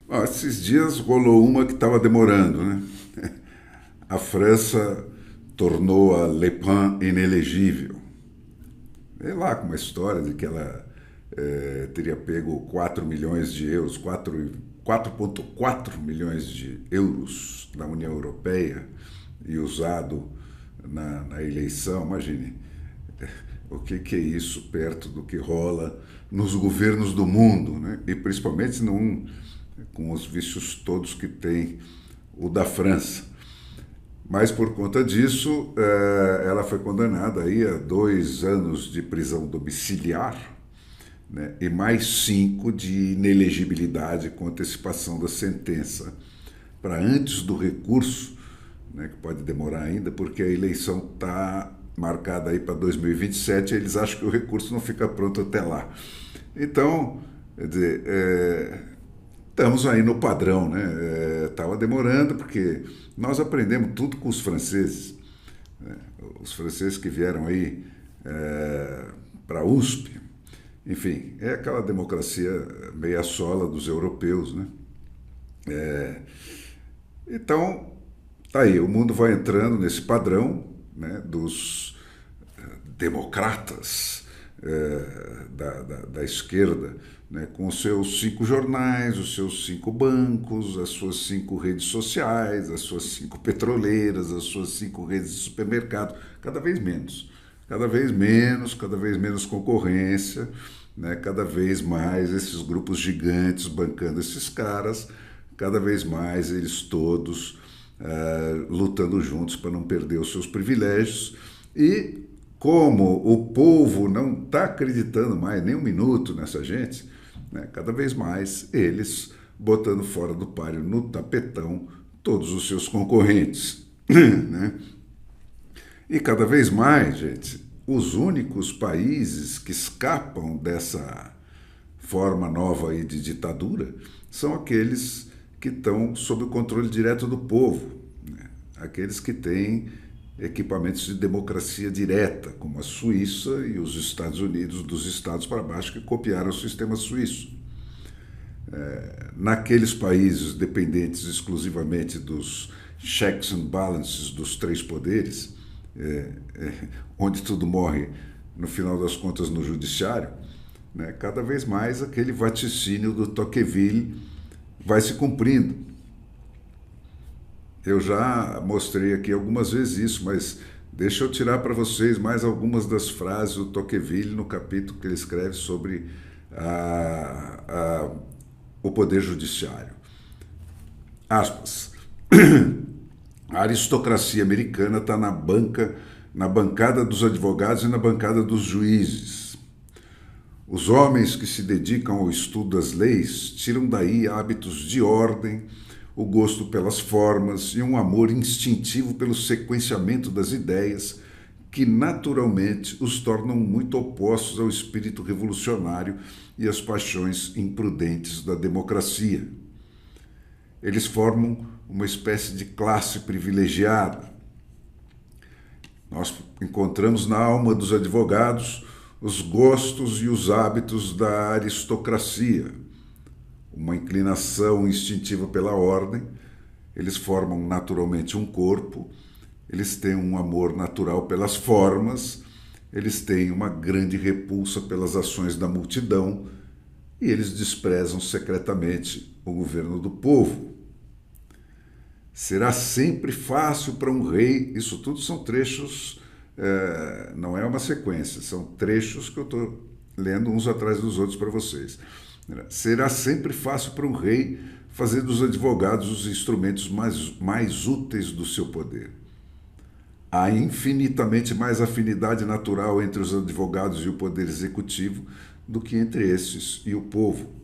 Esses dias rolou uma que estava demorando, né? A França tornou a Le Pen inelegível. É lá com uma história de que ela teria pego 4 milhões de euros, 4,4 milhões de euros da União Europeia e usado na eleição. Imagine o que é isso perto do que rola nos governos do mundo, né? E principalmente com os vícios todos que tem o da França. Mas por conta disso, ela foi condenada aí a 2 anos de prisão domiciliar, né, e mais 5 de inelegibilidade com antecipação da sentença para antes do recurso, né, que pode demorar ainda, porque a eleição está marcada aí para 2027 e eles acham que o recurso não fica pronto até lá. Então, quer dizer, estamos aí no padrão, né? Estava demorando porque nós aprendemos tudo com os franceses, né? Os franceses que vieram aí para a USP, enfim, é aquela democracia meia sola dos europeus, né? Então, tá aí, o mundo vai entrando nesse padrão, né, dos democratas da esquerda, né, com os seus 5 jornais, os seus 5 bancos, as suas 5 redes sociais, as suas 5 petroleiras, as suas 5 redes de supermercado, cada vez menos. Cada vez menos, cada vez menos concorrência, né, cada vez mais esses grupos gigantes bancando esses caras, cada vez mais eles todos lutando juntos para não perder os seus privilégios. E como o povo não está acreditando mais nem um minuto nessa gente, né, cada vez mais eles botando fora do páreo no tapetão todos os seus concorrentes. Né? E cada vez mais, gente, os únicos países que escapam dessa forma nova aí de ditadura são aqueles que estão sob o controle direto do povo, né? Aqueles que têm equipamentos de democracia direta, como a Suíça e os Estados Unidos, dos estados para baixo, que copiaram o sistema suíço. Naqueles países dependentes exclusivamente dos checks and balances dos 3 poderes, onde tudo morre, no final das contas, no judiciário, né, cada vez mais aquele vaticínio do Tocqueville vai se cumprindo. Eu já mostrei aqui algumas vezes isso, mas deixa eu tirar para vocês mais algumas das frases do Tocqueville no capítulo que ele escreve sobre o poder judiciário. Aspas. A aristocracia americana está na bancada dos advogados e na bancada dos juízes. Os homens que se dedicam ao estudo das leis tiram daí hábitos de ordem, o gosto pelas formas e um amor instintivo pelo sequenciamento das ideias que naturalmente os tornam muito opostos ao espírito revolucionário e às paixões imprudentes da democracia. Eles formam uma espécie de classe privilegiada. Nós encontramos na alma dos advogados os gostos e os hábitos da aristocracia, uma inclinação instintiva pela ordem. Eles formam naturalmente um corpo, eles têm um amor natural pelas formas, eles têm uma grande repulsa pelas ações da multidão e eles desprezam secretamente o governo do povo. Será sempre fácil para um rei, isso tudo são trechos, não é uma sequência, são trechos que eu estou lendo uns atrás dos outros para vocês. Será sempre fácil para um rei fazer dos advogados os instrumentos mais úteis do seu poder. Há infinitamente mais afinidade natural entre os advogados e o poder executivo do que entre esses e o povo.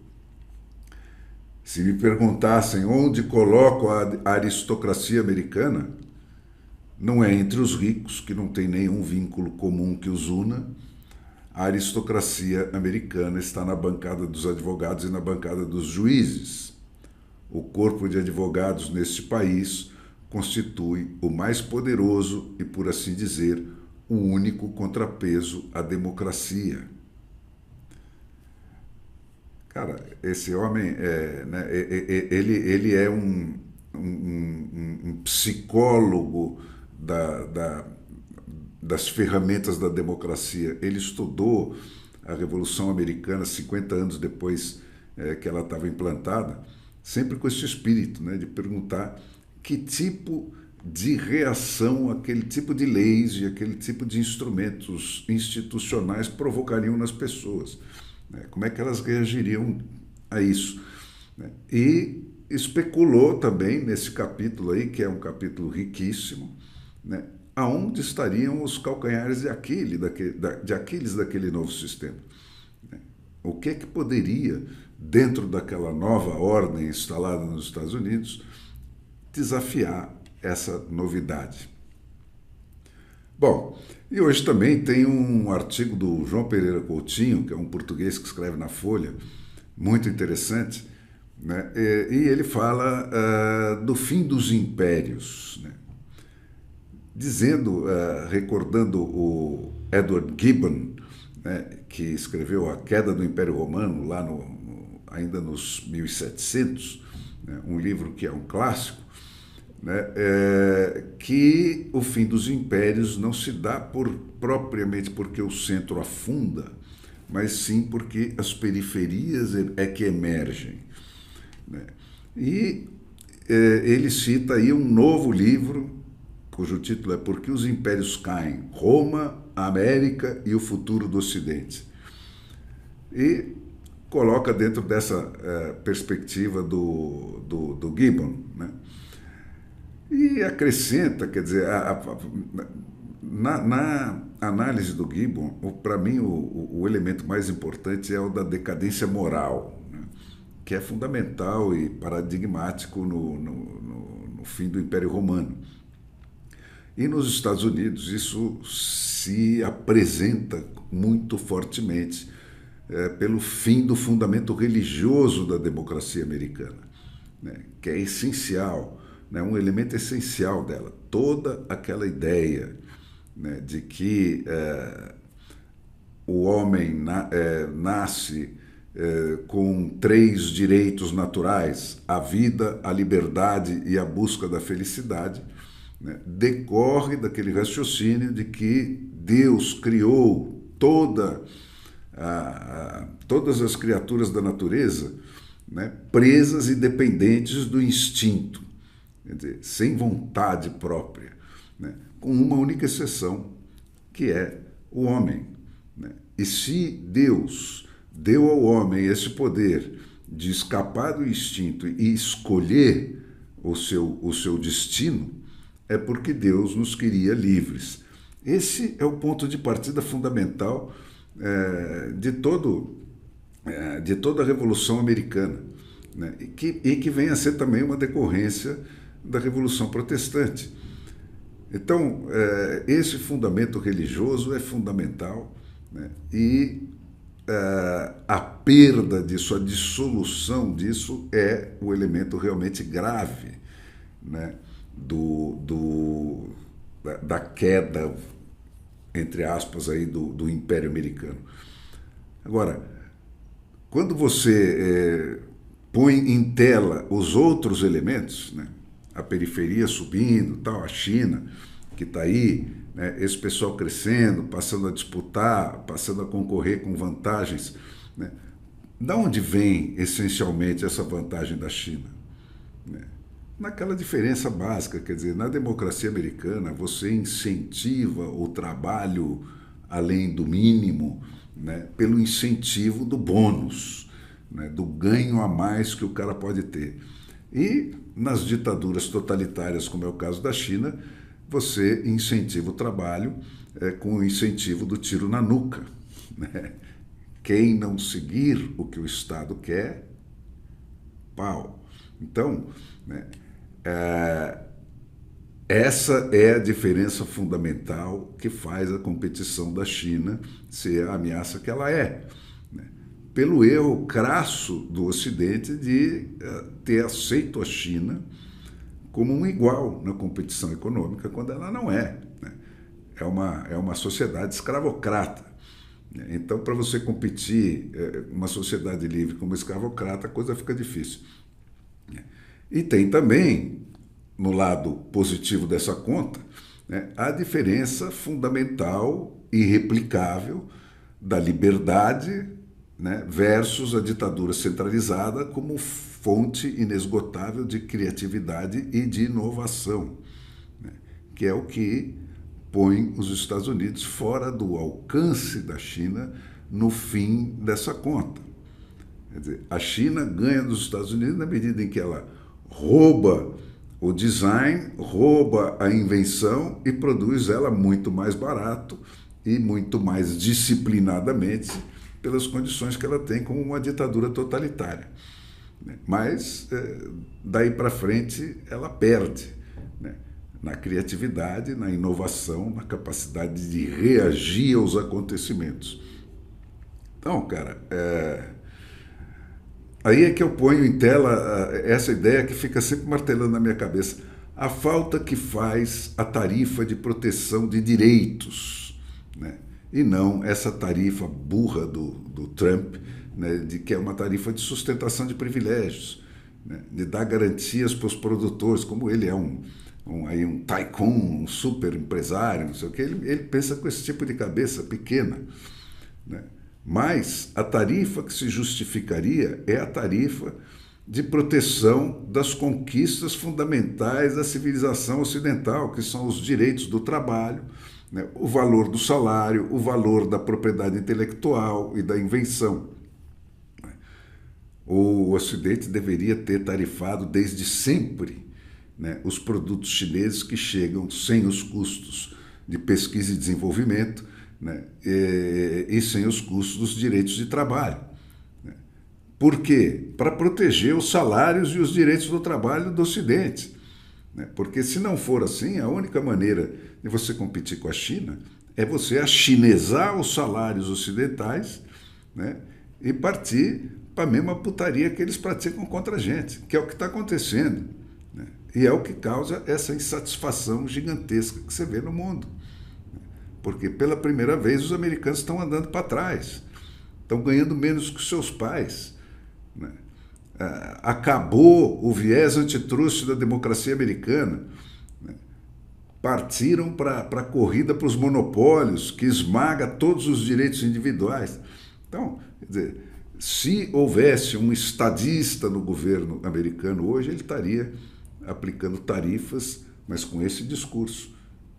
Se me perguntassem onde coloco a aristocracia americana, não é entre os ricos, que não tem nenhum vínculo comum que os una. A aristocracia americana está na bancada dos advogados e na bancada dos juízes. O corpo de advogados neste país constitui o mais poderoso e, por assim dizer, o único contrapeso à democracia. Cara, esse homem, né, ele é um psicólogo da, das ferramentas da democracia. Ele estudou a Revolução Americana 50 anos depois que ela estava implantada, sempre com esse espírito, né, de perguntar que tipo de reação aquele tipo de leis e aquele tipo de instrumentos institucionais provocariam nas pessoas, né? Como é que elas reagiriam a isso, né? E especulou também nesse capítulo aí, que é um capítulo riquíssimo, né? Aonde estariam os calcanhares de Aquiles daquele novo sistema, né? O que poderia, dentro daquela nova ordem instalada nos Estados Unidos, desafiar essa novidade. Bom, e hoje também tem um artigo do João Pereira Coutinho, que é um português que escreve na Folha, muito interessante, né? E ele fala do fim dos impérios, né? Dizendo, recordando o Edward Gibbon, né, que escreveu A Queda do Império Romano, lá ainda nos 1700, né, um livro que é um clássico, né, que o fim dos impérios não se dá propriamente porque o centro afunda, mas sim porque as periferias é que emergem, né? E ele cita aí um novo livro, cujo título é Por que os Impérios Caem? Roma, a América e o Futuro do Ocidente. E coloca dentro dessa perspectiva do Gibbon, né? E acrescenta, quer dizer, na análise do Gibbon, para mim o elemento mais importante é o da decadência moral, né? Que é fundamental e paradigmático no fim do Império Romano. E nos Estados Unidos isso se apresenta muito fortemente pelo fim do fundamento religioso da democracia americana, né? Que é essencial, né? Um elemento essencial dela. Toda aquela ideia, né, de que o homem nasce com 3 direitos naturais, a vida, a liberdade e a busca da felicidade, né, decorre daquele raciocínio de que Deus criou todas as criaturas da natureza, né, presas e dependentes do instinto, quer dizer, sem vontade própria, né, com uma única exceção, que é o homem, né? E se Deus deu ao homem esse poder de escapar do instinto e escolher o seu destino, é porque Deus nos queria livres. Esse é o ponto de partida fundamental de toda a Revolução Americana, né? E que vem a ser também uma decorrência da Revolução Protestante. Então, esse fundamento religioso é fundamental, né? E a perda disso, a dissolução disso é o elemento realmente grave, né, da queda, entre aspas, aí, do Império Americano. Agora, quando você põe em tela os outros elementos, né, a periferia subindo, tal, a China, que está aí, né, esse pessoal crescendo, passando a disputar, passando a concorrer com vantagens, né? Da onde vem, essencialmente, essa vantagem da China? Né? Naquela diferença básica, quer dizer, na democracia americana, você incentiva o trabalho além do mínimo, né, pelo incentivo do bônus, né, do ganho a mais que o cara pode ter. E nas ditaduras totalitárias, como é o caso da China, você incentiva o trabalho com o incentivo do tiro na nuca, né? Quem não seguir o que o Estado quer, pau. Então, né, essa é a diferença fundamental que faz a competição da China ser a ameaça que ela é, né? Pelo erro crasso do Ocidente de ter aceito a China como um igual na competição econômica, quando ela não é, né? É uma sociedade escravocrata, Então, para você competir uma sociedade livre como escravocrata, a coisa fica difícil. E tem também, no lado positivo dessa conta, né, a diferença fundamental e irreplicável da liberdade, né, versus a ditadura centralizada como fonte inesgotável de criatividade e de inovação, né, que é o que põe os Estados Unidos fora do alcance da China no fim dessa conta. Quer dizer, a China ganha dos Estados Unidos na medida em que ela rouba o design, rouba a invenção e produz ela muito mais barato e muito mais disciplinadamente pelas condições que ela tem como uma ditadura totalitária. Mas daí para frente ela perde, né, na criatividade, na inovação, na capacidade de reagir aos acontecimentos. Então, cara, aí é que eu ponho em tela essa ideia que fica sempre martelando na minha cabeça. A falta que faz a tarifa de proteção de direitos, né? E não essa tarifa burra do Trump, né? De que é uma tarifa de sustentação de privilégios, né? De dar garantias para os produtores, como ele é um tycoon, um super empresário, não sei o que, ele pensa com esse tipo de cabeça pequena, né? Mas a tarifa que se justificaria é a tarifa de proteção das conquistas fundamentais da civilização ocidental, que são os direitos do trabalho, né, o valor do salário, o valor da propriedade intelectual e da invenção. O Ocidente deveria ter tarifado desde sempre, né, os produtos chineses que chegam sem os custos de pesquisa e desenvolvimento, né, e sem os custos dos direitos de trabalho. Né. Por quê? Para proteger os salários e os direitos do trabalho do Ocidente. Né. Porque se não for assim, a única maneira de você competir com a China é você achinesar os salários ocidentais, né, e partir para a mesma putaria que eles praticam contra a gente, que é o que está acontecendo. Né. E é o que causa essa insatisfação gigantesca que você vê no mundo. Porque pela primeira vez os americanos estão andando para trás, estão ganhando menos que os seus pais. Né? Acabou o viés antitruste da democracia americana. Né? Partiram para a corrida para os monopólios, que esmaga todos os direitos individuais. Então, quer dizer, se houvesse um estadista no governo americano hoje, ele estaria aplicando tarifas, mas com esse discurso,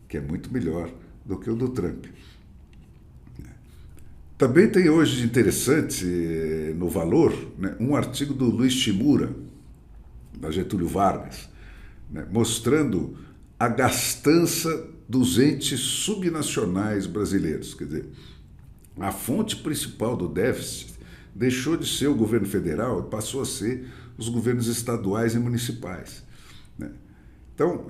que é muito melhor do que o do Trump. Também tem hoje de interessante no Valor, né, um artigo do Luiz Shimura, da Getúlio Vargas, né, mostrando a gastança dos entes subnacionais brasileiros. Quer dizer, a fonte principal do déficit deixou de ser o governo federal e passou a ser os governos estaduais e municipais. Né? Então,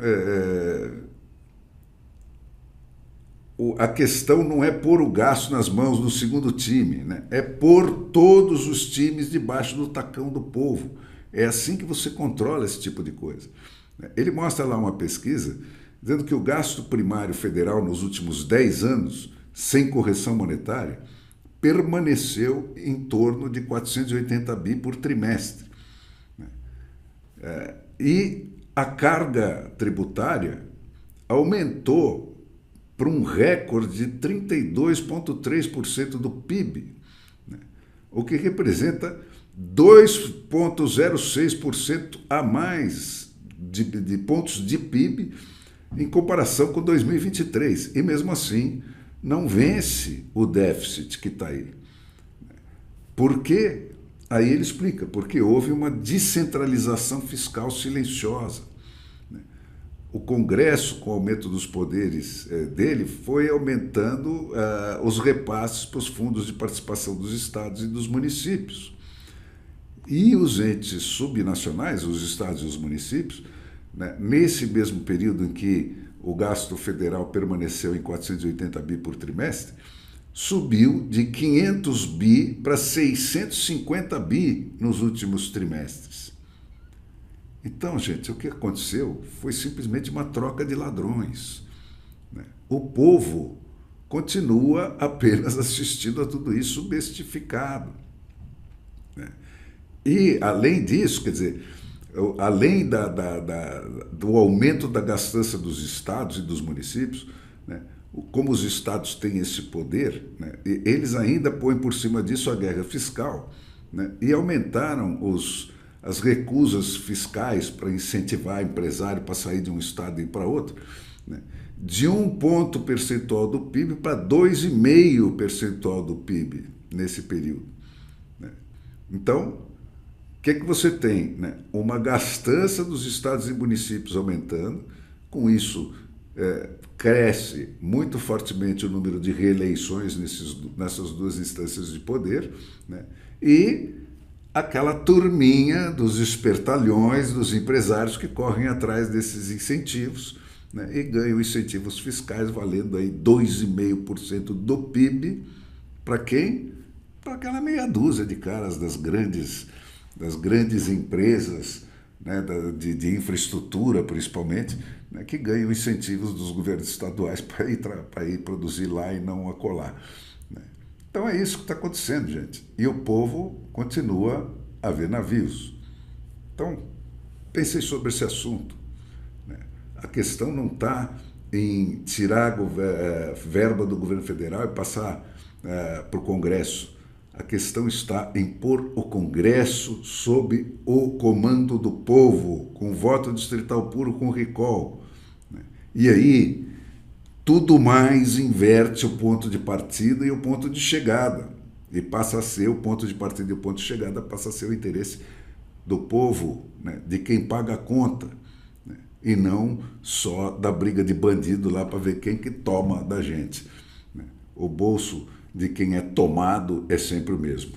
a questão não é pôr o gasto nas mãos do segundo time, né? É pôr todos os times debaixo do tacão do povo. É assim que você controla esse tipo de coisa. Ele mostra lá uma pesquisa dizendo que o gasto primário federal nos últimos 10 anos, sem correção monetária, permaneceu em torno de 480 bi por trimestre. E a carga tributária aumentou para um recorde de 32,3% do PIB, né? O que representa 2,06% a mais de pontos de PIB em comparação com 2023. E mesmo assim, não vence o déficit que está aí. Por quê? Aí ele explica, porque houve uma descentralização fiscal silenciosa. O Congresso, com o aumento dos poderes dele, foi aumentando os repasses para os fundos de participação dos estados e dos municípios. E os entes subnacionais, os estados e os municípios, né, nesse mesmo período em que o gasto federal permaneceu em 480 bi por trimestre, subiu de 500 bi para 650 bi nos últimos trimestres. Então, gente, o que aconteceu foi simplesmente uma troca de ladrões. O povo continua apenas assistindo a tudo isso bestificado. Né? E, além disso, quer dizer, além do aumento da gastança dos estados e dos municípios, né, como os estados têm esse poder, né, eles ainda põem por cima disso a guerra fiscal, né, e aumentaram as recusas fiscais para incentivar empresário para sair de um estado e ir para outro, né, de 1 ponto percentual do PIB para 2,5 percentual do PIB nesse período. Né. Então, o que você tem? Né? Uma gastança dos estados e municípios aumentando, com isso cresce muito fortemente o número de reeleições nessas duas instâncias de poder, né? E aquela turminha dos espertalhões, dos empresários que correm atrás desses incentivos, né? E ganham incentivos fiscais valendo aí 2,5% do PIB para quem? Para aquela meia dúzia de caras das grandes empresas, né, de infraestrutura, principalmente, né, que ganham incentivos dos governos estaduais para ir produzir lá e não acolá. Né. Então é isso que está acontecendo, gente. E o povo continua a ver navios. Então, pensei sobre esse assunto. Né. A questão não está em tirar verba do governo federal e passar para o Congresso. A questão está em pôr o Congresso sob o comando do povo, com voto distrital puro, com recall. E aí, tudo mais inverte o ponto de partida e o ponto de chegada. E passa a ser o ponto de partida e o ponto de chegada, passa a ser o interesse do povo, né, de quem paga a conta, né, e não só da briga de bandido lá para ver quem que toma da gente. Né. O bolso de quem é tomado é sempre o mesmo.